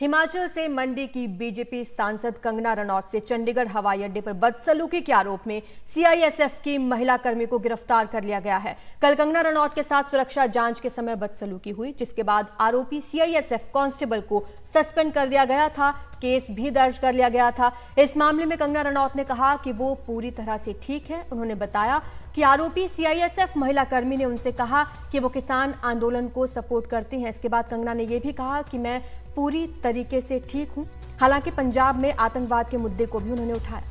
हिमाचल से मंडी की बीजेपी सांसद कंगना रनौत से चंडीगढ़ हवाई अड्डे पर बदसलूकी के आरोप में सीआईएसएफ की महिला कर्मी को गिरफ्तार कर लिया गया है। कल कंगना रनौत के साथ सुरक्षा जांच के समय बदसलूकी हुई, जिसके बाद आरोपी सीआईएसएफ कांस्टेबल को सस्पेंड कर दिया गया था। केस भी दर्ज कर लिया गया था। इस मामले में कंगना रनौत ने कहा कि वो पूरी तरह से ठीक है। उन्होंने बताया कि आरोपी सीआईएसएफ महिला कर्मी ने उनसे कहा कि वो किसान आंदोलन को सपोर्ट करती हैं। इसके बाद कंगना ने यह भी कहा कि मैं पूरी तरीके से ठीक हूं। हालांकि पंजाब में आतंकवाद के मुद्दे को भी उन्होंने उठाया।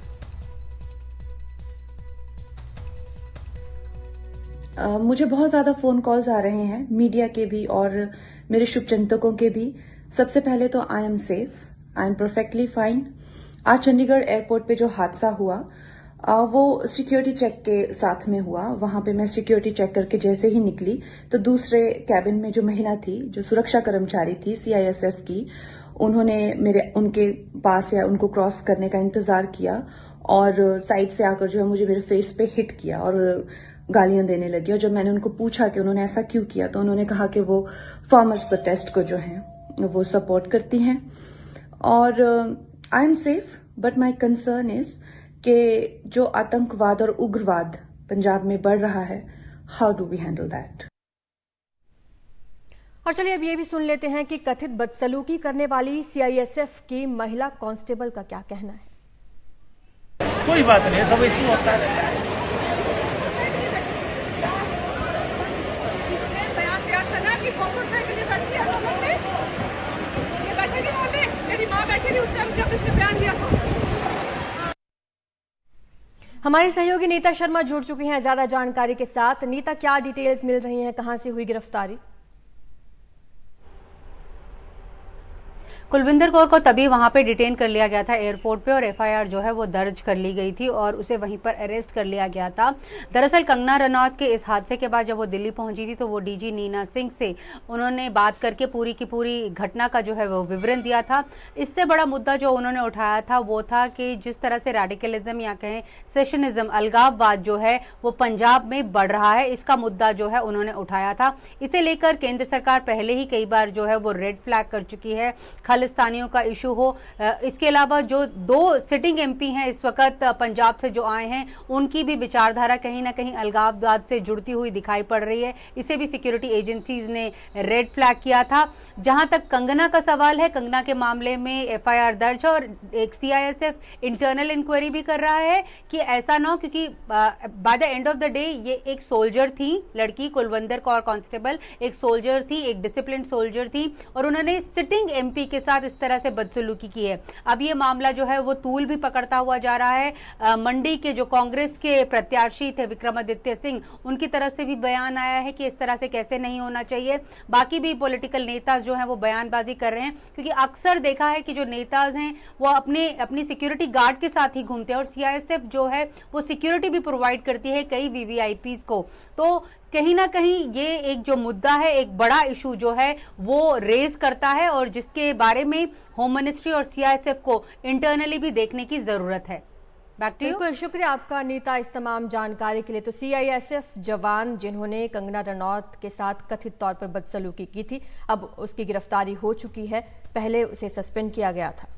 मुझे बहुत ज्यादा फोन कॉल्स आ रहे हैं, मीडिया के भी और मेरे शुभचिंतकों के भी। सबसे पहले तो I am safe, I am perfectly fine. आज चंडीगढ़ एयरपोर्ट पे जो हादसा हुआ वो सिक्योरिटी चेक के साथ में हुआ। वहां पे मैं सिक्योरिटी चेक करके जैसे ही निकली तो दूसरे कैबिन में जो महिला थी, जो सुरक्षा कर्मचारी थी सीआईएसएफ की, उन्होंने उनके पास या उनको क्रॉस करने का इंतजार किया और साइड से आकर जो है मुझे मेरे फेस पे हिट किया और गालियां देने लगी। और जब मैंने उनको पूछा कि उन्होंने ऐसा क्यों किया तो उन्होंने कहा कि वो फार्मर्स प्रोटेस्ट को जो है वो सपोर्ट करती हैं। और I am safe, but my concern is कि जो आतंकवाद और उग्रवाद पंजाब में बढ़ रहा है, how do we handle that. और चलिए अब ये भी सुन लेते हैं कि कथित बदसलूकी करने वाली सीआईएसएफ की महिला कांस्टेबल का क्या कहना है। कोई बात नहीं, सब इशू होता है। हमारी सहयोगी नीता शर्मा जुड़ चुकी हैं ज्यादा जानकारी के साथ। नीता, क्या डिटेल्स मिल रही हैं, कहां से हुई गिरफ्तारी? कुलविंदर कौर को तभी वहां पे डिटेन कर लिया गया था एयरपोर्ट पे और एफआईआर जो है वो दर्ज कर ली गई थी और उसे वहीं पर अरेस्ट कर लिया गया था। दरअसल कंगना रनौत के इस हादसे के बाद जब वो दिल्ली पहुंची थी तो वो डीजी नीना सिंह से उन्होंने बात करके पूरी की पूरी घटना का जो है वो विवरण दिया था। इससे बड़ा मुद्दा जो उन्होंने उठाया था वो था कि जिस तरह से रेडिकलिज्म या कहें सेशनिज्म, अलगाववाद जो है वो पंजाब में बढ़ रहा है, इसका मुद्दा जो है उन्होंने उठाया था। इसे लेकर केंद्र सरकार पहले ही कई बार जो है वो रेड फ्लैग कर चुकी है। खालिस्तानियों का इशू हो, इसके अलावा जो 2 सिटिंग एमपी हैं इस वक्त पंजाब से जो आए हैं, उनकी भी विचारधारा कहीं ना कहीं अलगाववाद से जुड़ती हुई दिखाई पड़ रही है। इसे भी सिक्योरिटी एजेंसीज ने रेड फ्लैग किया था। जहां तक कंगना का सवाल है, कंगना के मामले में एफआईआर दर्ज और एक सीआईएसएफ इंटरनल इंक्वायरी भी कर रहा है कि ऐसा ना हो, क्योंकि by the end of the day ये एक सोल्जर थी, लड़की कुलविंदर कौर कांस्टेबल एक सोल्जर थी, एक डिसिप्लिन सोल्जर थी और उन्होंने सिटिंग एमपी के साथ इस तरह से बदसलूकी की है। अब ये मामला जो है वो तूल भी पकड़ता हुआ जा रहा है। मंडी के जो कांग्रेस के प्रत्याशी थे विक्रमादित्य सिंह, उनकी तरफ से भी बयान आया है कि इस तरह से कैसे नहीं होना चाहिए। बाकी भी पॉलिटिकल नेता जो हैं वो बयानबाजी कर रहे हैं, क्योंकि अक्सर देखा है कि जो नेताज हैं वो अपनी सिक्योरिटी गार्ड के साथ ही घूमते हैं और सीआईएसएफ जो है वो सिक्योरिटी भी प्रोवाइड करती है कई वीवीआईपीज को। तो कहीं ना कहीं ये एक जो मुद्दा है, एक बड़ा इशू जो है वो रेज करता है और जिसके बारे में होम मिनिस्ट्री और सीआईएसएफ को इंटरनली भी देखने की जरूरत है। बिल्कुल, शुक्रिया आपका नीता इस तमाम जानकारी के लिए। तो सीआईएसएफ जवान जिन्होंने कंगना रनौत के साथ कथित तौर पर बदसलूकी की थी, अब उसकी गिरफ्तारी हो चुकी है। पहले उसे सस्पेंड किया गया था।